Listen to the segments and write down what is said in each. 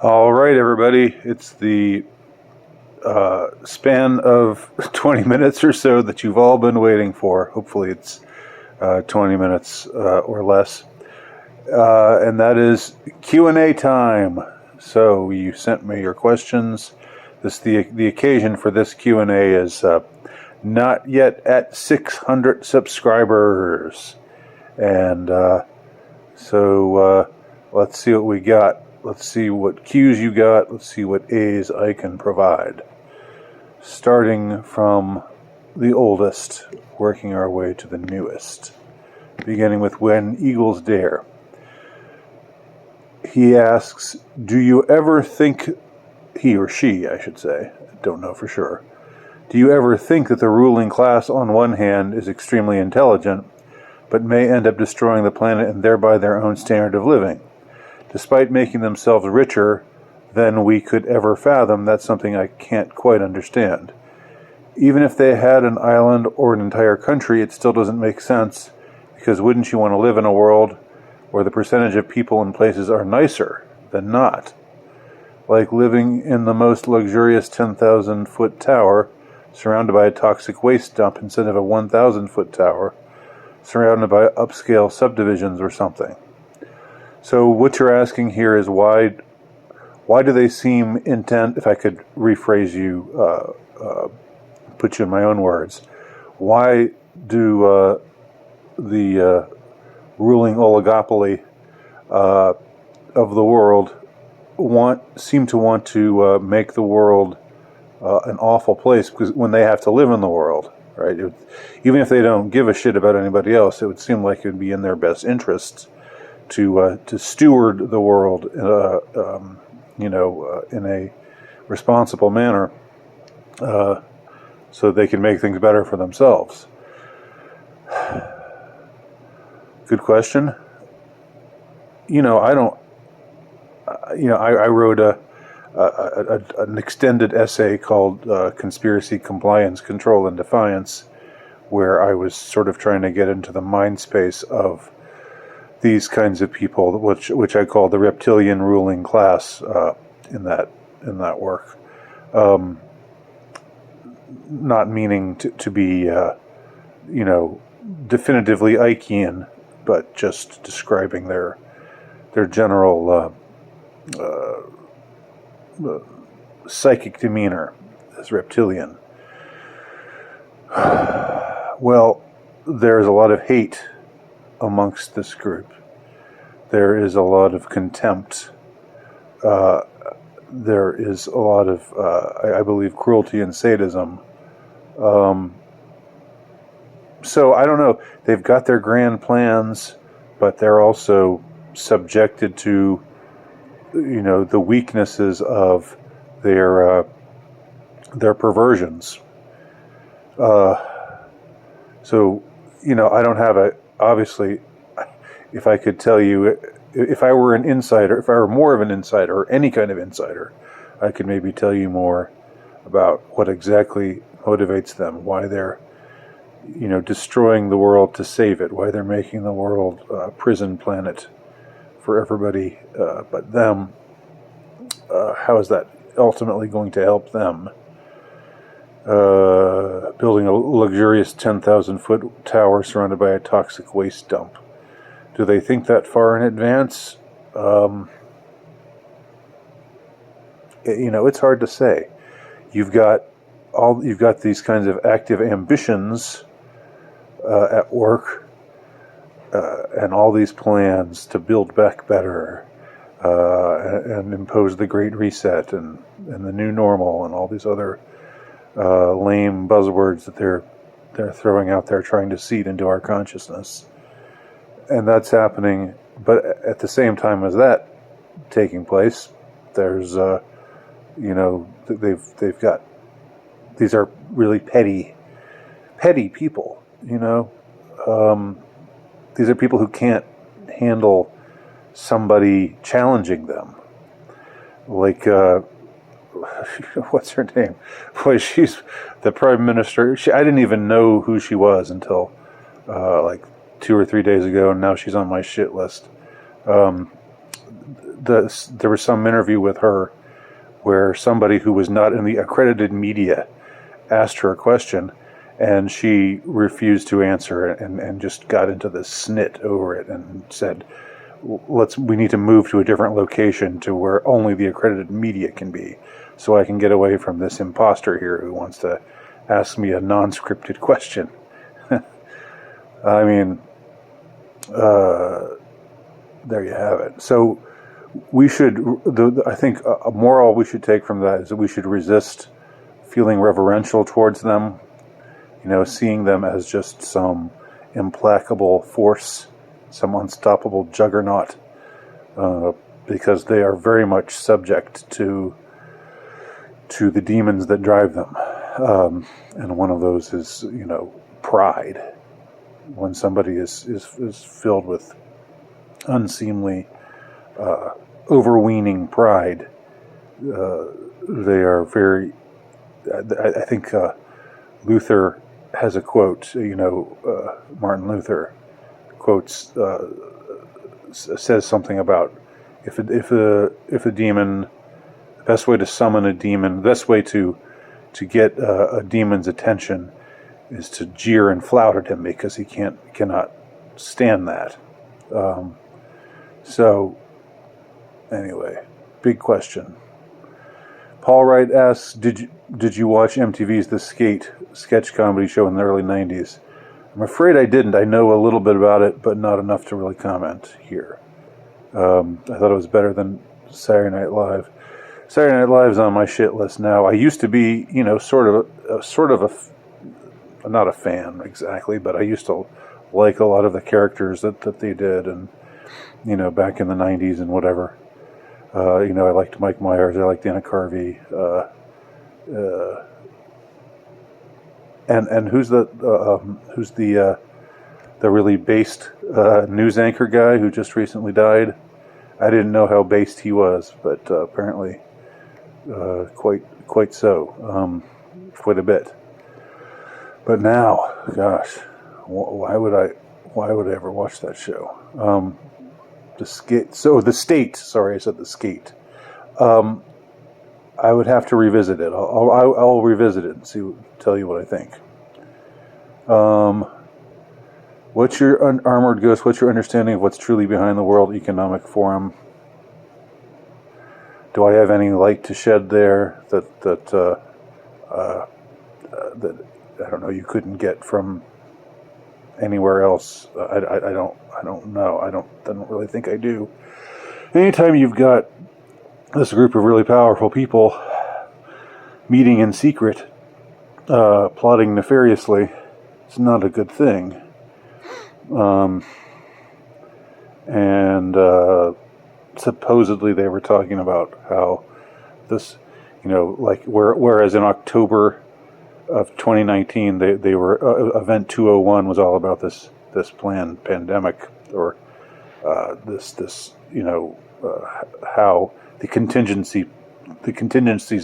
All right, everybody. It's the span of 20 minutes or so that you've all been waiting for. Hopefully it's 20 minutes or less. And that is Q&A time. So you sent me your questions. The occasion for this Q&A is not yet at 600 subscribers. And so let's see what we got. Let's see what Q's you got. Let's see what A's I can provide. Starting from the oldest, working our way to the newest. Beginning with When Eagles Dare. He asks, do you ever think, he or she, I should say, don't know for sure, do you ever think that the ruling class on one hand is extremely intelligent, but may end up destroying the planet and thereby their own standard of living? Despite making themselves richer than we could ever fathom, that's something I can't quite understand. Even if they had an island or an entire country, it still doesn't make sense, because wouldn't you want to live in a world where the percentage of people and places are nicer than not? Like living in the most luxurious 10,000-foot tower surrounded by a toxic waste dump instead of a 1,000-foot tower surrounded by upscale subdivisions or something. So what you're asking here is why do they seem intent, if I could rephrase you, put you in my own words, why do the ruling oligopoly of the world seem to want to make the world an awful place, because when they have to live in the world, right? Even if they don't give a shit about anybody else, it would seem like it would be in their best interests to steward the world, in a responsible manner, so they can make things better for themselves. Good question. I wrote an extended essay called Conspiracy, Compliance, Control, and Defiance, where I was sort of trying to get into the mind space of these kinds of people, which I call the reptilian ruling class in that work. Not meaning to be, definitively Ikean, but just describing their general psychic demeanor as reptilian. Well, there's a lot of hate amongst this group. There is a lot of contempt. There is a lot of, I believe, cruelty and sadism. So I don't know. They've got their grand plans, but they're also subjected to, the weaknesses of their perversions. So, I don't have obviously, if I could tell you, if I were an insider, if I were more of an insider, or any kind of insider, I could maybe tell you more about what exactly motivates them, why they're, destroying the world to save it, why they're making the world a prison planet for everybody but them. How is that ultimately going to help them? Building a luxurious 10,000-foot tower surrounded by a toxic waste dump. Do they think that far in advance? It's hard to say. You've got these kinds of active ambitions at work, and all these plans to build back better, and impose the Great Reset and the new normal and all these other lame buzzwords that they're throwing out there, trying to seed into our consciousness. And that's happening, but at the same time as that taking place, there's they've got, these are really petty people. These are people who can't handle somebody challenging them. Like, what's her name? Boy, she's the prime minister. I didn't even know who she was until like 2 or 3 days ago, and now she's on my shit list. there was some interview with her where somebody who was not in the accredited media asked her a question, and she refused to answer and just got into this snit over it and said, we need to move to a different location to where only the accredited media can be, so I can get away from this imposter here who wants to ask me a non-scripted question. I mean, there you have it. So we should, I think a moral we should take from that is that we should resist feeling reverential towards them, seeing them as just some implacable force, some unstoppable juggernaut, because they are very much subject to the demons that drive them. And one of those is, pride. When somebody is filled with unseemly, overweening pride, they are very... I think Luther has a quote, Martin Luther quotes, says something about if a demon, the best way to summon a demon, the best way to get a demon's attention is to jeer and flout at him, because he cannot stand that. So anyway, big question. Paul Wright asks, did you watch MTV's The Skate sketch comedy show in the early 90s? I'm afraid I didn't. I know a little bit about it, but not enough to really comment here. I thought it was better than Saturday Night Live. Saturday Night Live's on my shit list now. I used to be, sort of a not a fan exactly, but I used to like a lot of the characters that they did, and back in the 90s and whatever. I liked Mike Myers. I liked Dana Carvey. And who's the really based news anchor guy who just recently died? I didn't know how based he was, but apparently quite so, quite a bit. But now, gosh, why would I ever watch that show? The Skate. So The State. Sorry, I said The Skate. I would have to revisit it. I'll revisit it and tell you what I think. What's your Armored Ghost? What's your understanding of what's truly behind the World Economic Forum? Do I have any light to shed there that I don't know, you couldn't get from anywhere else? I don't know. I don't really think I do. Anytime you've got this group of really powerful people meeting in secret, plotting nefariously, it's not a good thing. And supposedly they were talking about how this, whereas in October of 2019, they were, Event 201 was all about this planned pandemic, or how the contingencies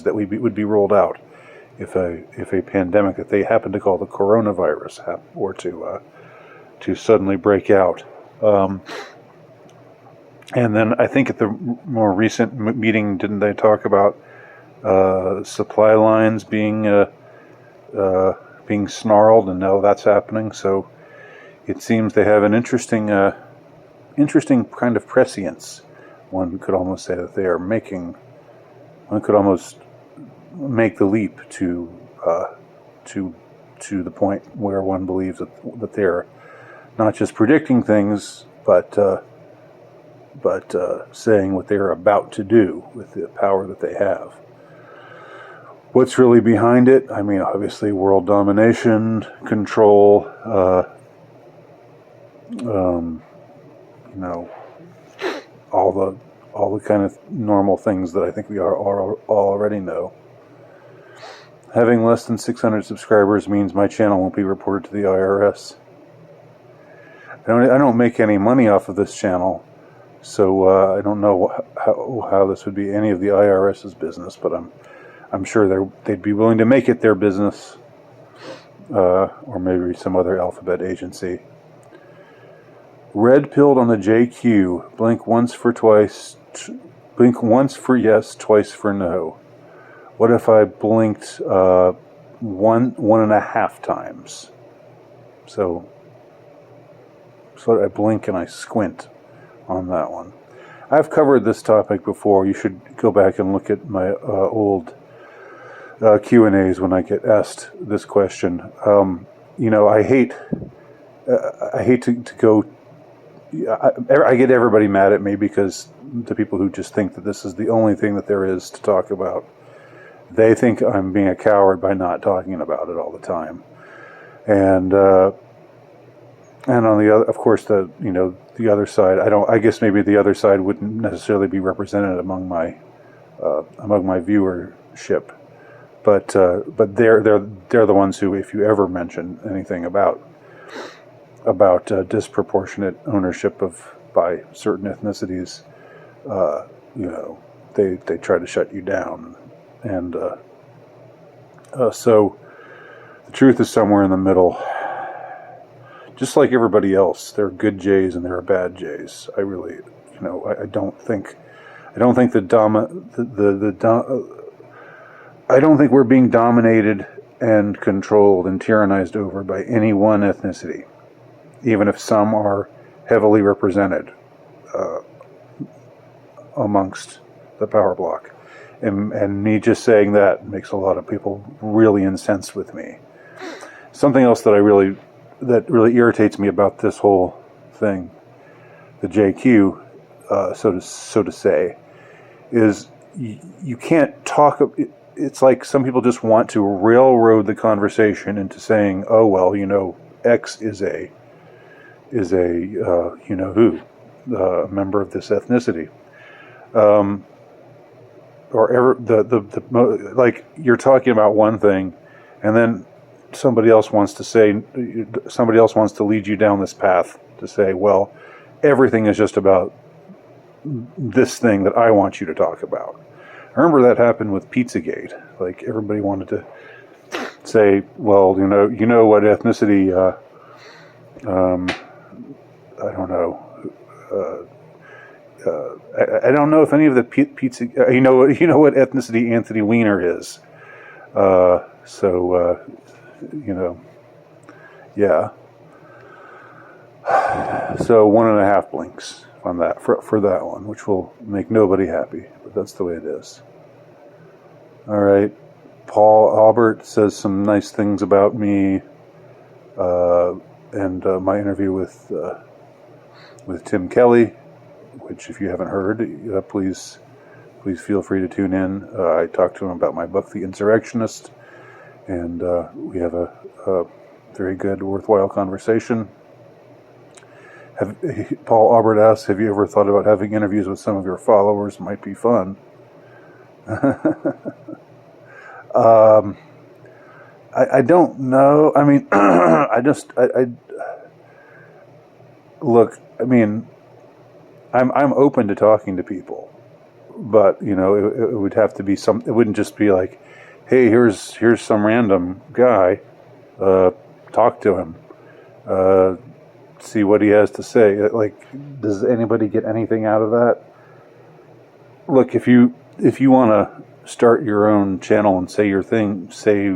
that would be rolled out if a pandemic that they happen to call the coronavirus were to suddenly break out. And then I think at the more recent meeting, didn't they talk about supply lines being snarled, and now that's happening? So it seems they have an interesting kind of prescience. One could almost say that they are making. One could almost make the leap to the point where one believes that they're not just predicting things, but saying what they're about to do with the power that they have. What's really behind it? I mean, obviously, world domination, control. All the kind of normal things that I think we all already know. Having less than 600 subscribers means my channel won't be reported to the IRS. I don't make any money off of this channel, so I don't know how this would be any of the IRS's business, but I'm sure they'd be willing to make it their business, or maybe some other alphabet agency. Red pilled on the JQ. Blink once for twice. blink once for yes, twice for no. What if I blinked 1.5 times? So I blink and I squint on that one. I've covered this topic before. You should go back and look at my old Q&As when I get asked this question. I hate to go. I get everybody mad at me because the people who just think that this is the only thing that there is to talk about, they think I'm being a coward by not talking about it all the time. And on the other, of course, the other side. I guess maybe the other side wouldn't necessarily be represented among my viewership, but they're the ones who, if you ever mention anything about disproportionate ownership by certain ethnicities, they try to shut you down, and so the truth is somewhere in the middle. Just like everybody else, there are good Jays and there are bad Jays. I really, I don't think I don't think we're being dominated and controlled and tyrannized over by any one ethnicity, even if some are heavily represented amongst the power block. And me just saying that makes a lot of people really incensed with me. Something else that really irritates me about this whole thing, the JQ, so to say, is you can't talk. It's like some people just want to railroad the conversation into saying, "Oh well, X is a member of this ethnicity," or ever like you're talking about one thing, and then somebody else wants to lead you down this path to say, well, everything is just about this thing that I want you to talk about. I remember that happened with Pizzagate. Like everybody wanted to say, well, what ethnicity, I don't know. I don't know if any of the pizza, you know what ethnicity Anthony Weiner is. Yeah. So 1.5 blinks on that for that one, which will make nobody happy, but that's the way it is. All right. Paul Albert says some nice things about me and my interview with Tim Kelly, which if you haven't heard, please feel free to tune in. I talked to him about my book, The Insurrectionist, and we have a very good, worthwhile conversation. Paul Albert asks, have you ever thought about having interviews with some of your followers? Might be fun. I don't know. I mean, look, I mean, I'm open to talking to people, but it would have to be it wouldn't just be like, hey, here's some random guy, talk to him, see what he has to say. Like, does anybody get anything out of that? Look, if you want to start your own channel and say your thing, say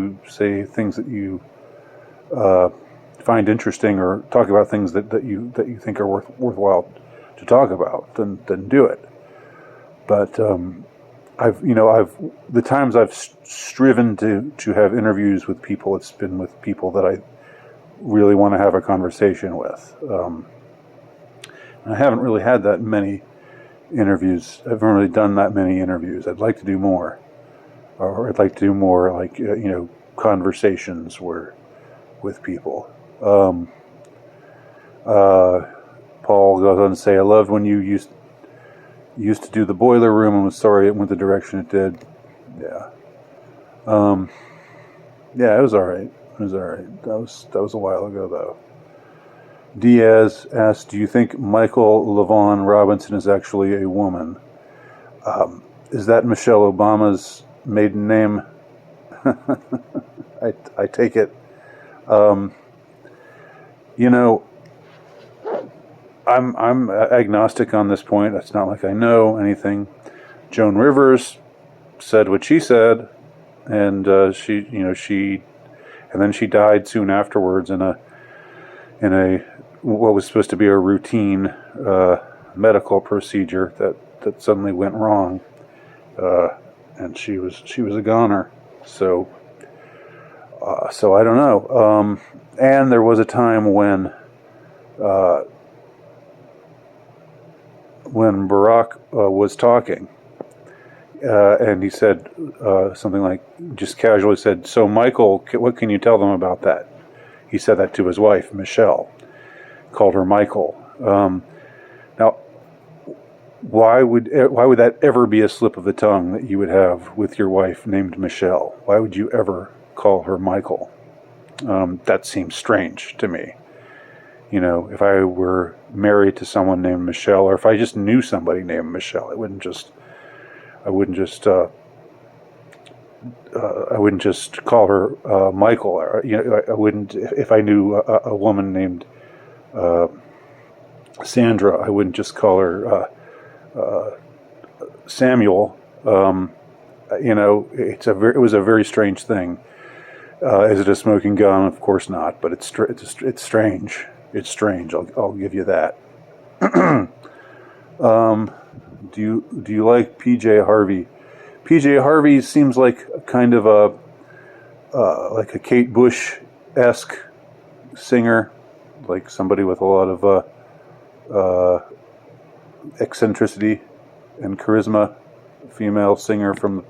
things that you find interesting, or talk about things that you think are worthwhile to talk about, then do it. But the times I've striven to have interviews with people, it's been with people that I really want to have a conversation with. And I haven't really had that many interviews. I haven't really done that many interviews. I'd like to do more, or I'd like to do more like conversations with people. Paul goes on to say, I loved when you used to do the boiler room and was sorry it went the direction it did. Yeah. Yeah, it was all right. That was a while ago, though. Diaz asked, do you think Michael LaVaughn Robinson is actually a woman? Is that Michelle Obama's maiden name? I take it. I'm agnostic on this point. It's not like I know anything. Joan Rivers said what she said, and and then she died soon afterwards in a what was supposed to be a routine medical procedure that suddenly went wrong, and she was a goner. So I don't know. And there was a time when Barack was talking, and he said something like, just casually said, "So Michael, what can you tell them about that?" He said that to his wife, Michelle, called her Michael. Now, why would that ever be a slip of the tongue that you would have with your wife named Michelle? Why would you ever call her Michael? That seems strange to me. If I were married to someone named Michelle, or if I just knew somebody named Michelle, I wouldn't just call her Michael. I wouldn't, if I knew a woman named Sandra, I wouldn't just call her Samuel. It was a very strange thing. Is it a smoking gun? Of course not, but it's strange. It's strange. I'll give you that. Do you like PJ Harvey? PJ Harvey seems like kind of a Kate Bush-esque singer, like somebody with a lot of eccentricity and charisma. Female singer from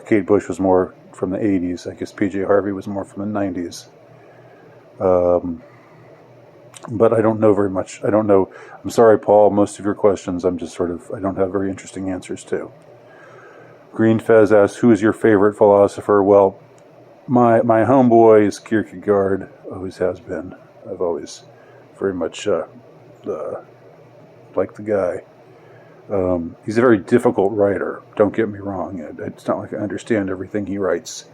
Kate Bush was more from the 80s. I guess PJ Harvey was more from the 90s. But I don't know very much. I don't know. I'm sorry, Paul. Most of your questions, I don't have very interesting answers to. Green Fez asks, who is your favorite philosopher? Well, my homeboy is Kierkegaard. Always has been. I've always very much liked the guy. He's a very difficult writer. Don't get me wrong. It's not like I understand everything he writes,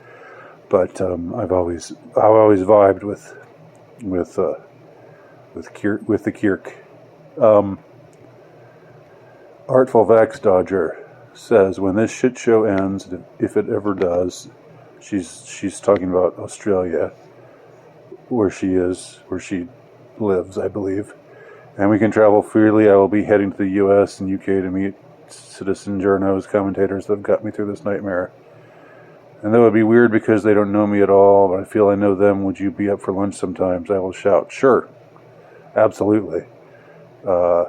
but I've always vibed with the Kierk. Artful Vax Dodger says, when this shit show ends, if it ever does, she's talking about Australia, where she lives, I believe, and we can travel freely, I will be heading to the US and UK to meet citizen journos, commentators that have got me through this nightmare. And that would be weird because they don't know me at all, but I feel I know them. Would you be up for lunch sometimes? I will shout, sure. Absolutely. Yeah,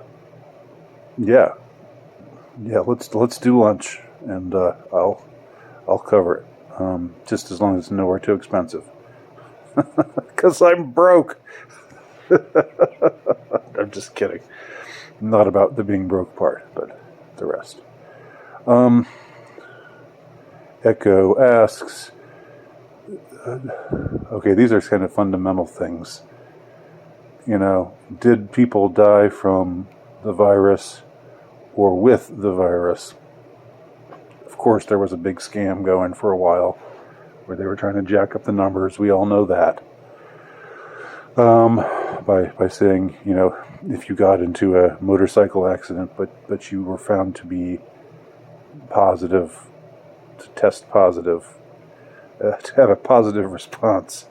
let's do lunch, and I'll cover it. Just as long as it's nowhere too expensive. Because I'm broke. I'm just kidding. Not about the being broke part, but the rest. Echo asks, okay, these are kind of fundamental things. Did people die from the virus or with the virus? Of course, there was a big scam going for a while where they were trying to jack up the numbers. We all know that. By saying, if you got into a motorcycle accident, but you were found to be positive, to test positive, to have a positive response.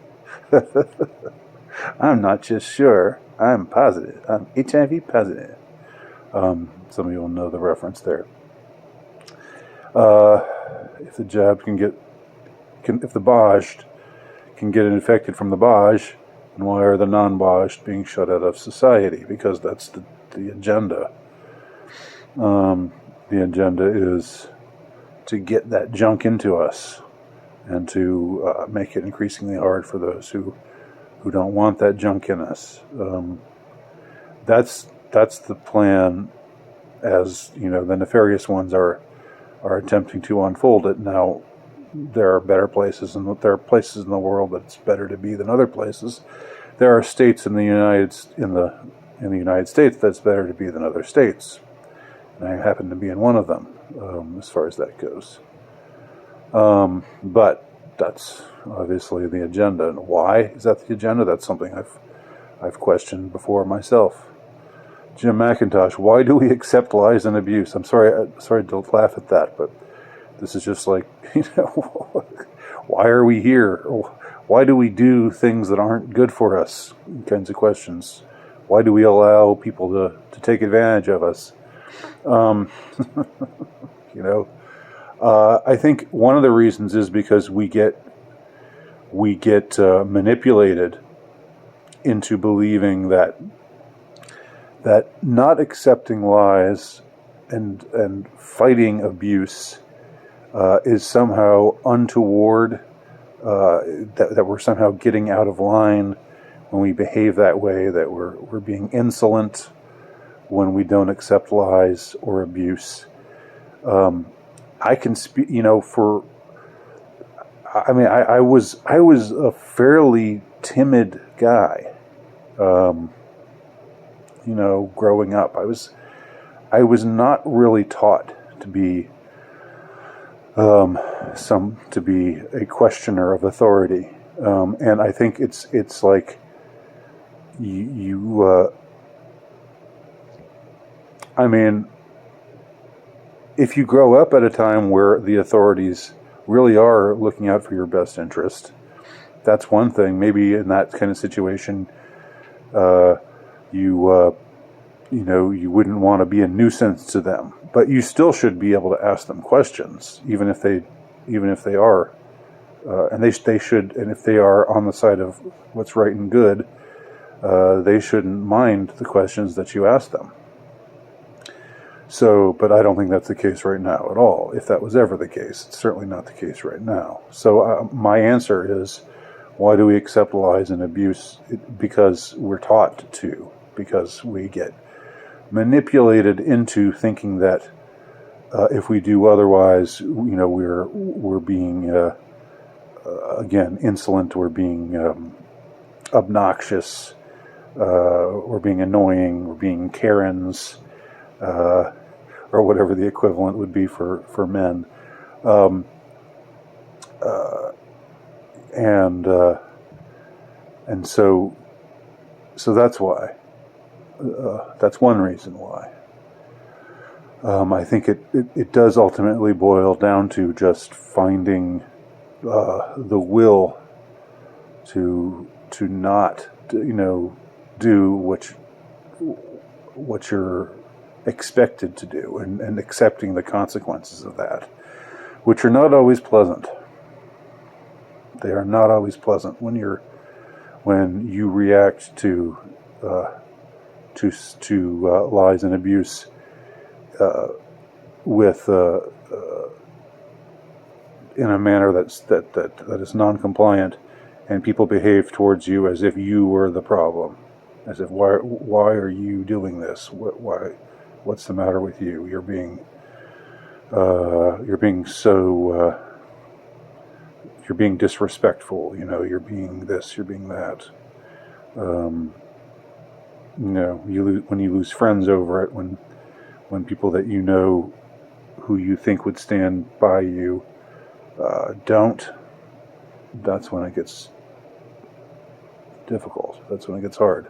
I'm not just sure, I'm positive. I'm HIV positive. Some of you will know the reference there. If the jab if the Bajed can get infected from the Baj, then why are the non-Bajed being shut out of society? Because that's the agenda. The agenda is to get that junk into us and to make it increasingly hard for those who don't want that junk in us. That's the plan, as the nefarious ones are attempting to unfold it. Now, there are better places, and there are places in the world that it's better to be than other places. There are states in the United States that's better to be than other states, and I happen to be in one of them, as far as that goes. But that's obviously the agenda. And why is that the agenda? That's something I've questioned before myself. Jim McIntosh, why do we accept lies and abuse? I'm sorry to laugh at that, but this is just like, why are we here? Why do we do things that aren't good for us? Kinds of questions. Why do we allow people to take advantage of us? I think one of the reasons is because we get manipulated into believing that not accepting lies and fighting abuse is somehow untoward, that we're somehow getting out of line when we behave that way, that we're being insolent when we don't accept lies or abuse. I can speak, I was a fairly timid guy, growing up. I was not really taught to be to be a questioner of authority, and I think it's like if you grow up at a time where the authorities really are looking out for your best interest, that's one thing. Maybe in that kind of situation, you wouldn't want to be a nuisance to them, but you still should be able to ask them questions, even if they are, and they should, and if they are on the side of what's right and good, they shouldn't mind the questions that you ask them. So, but I don't think that's the case right now at all. If that was ever the case, it's certainly not the case right now. So my answer is, why do we accept lies and abuse? Because we're taught to, because we get manipulated into thinking that if we do otherwise, we're being again insolent, we're being obnoxious, we're being annoying, we're being Karens, or whatever the equivalent would be for men, and so that's why. That's one reason why. I think it does ultimately boil down to just finding the will to not do what you're expected to do, and accepting the consequences of that, which are not always pleasant. They are not always pleasant when you react to lies and abuse with in a manner that is non-compliant, and people behave towards you as if you were the problem, as if why are you doing this? What's the matter with you? You're being disrespectful. You're being this. You're being that. When you lose friends over it, when people that who you think would stand by you don't, that's when it gets difficult. That's when it gets hard.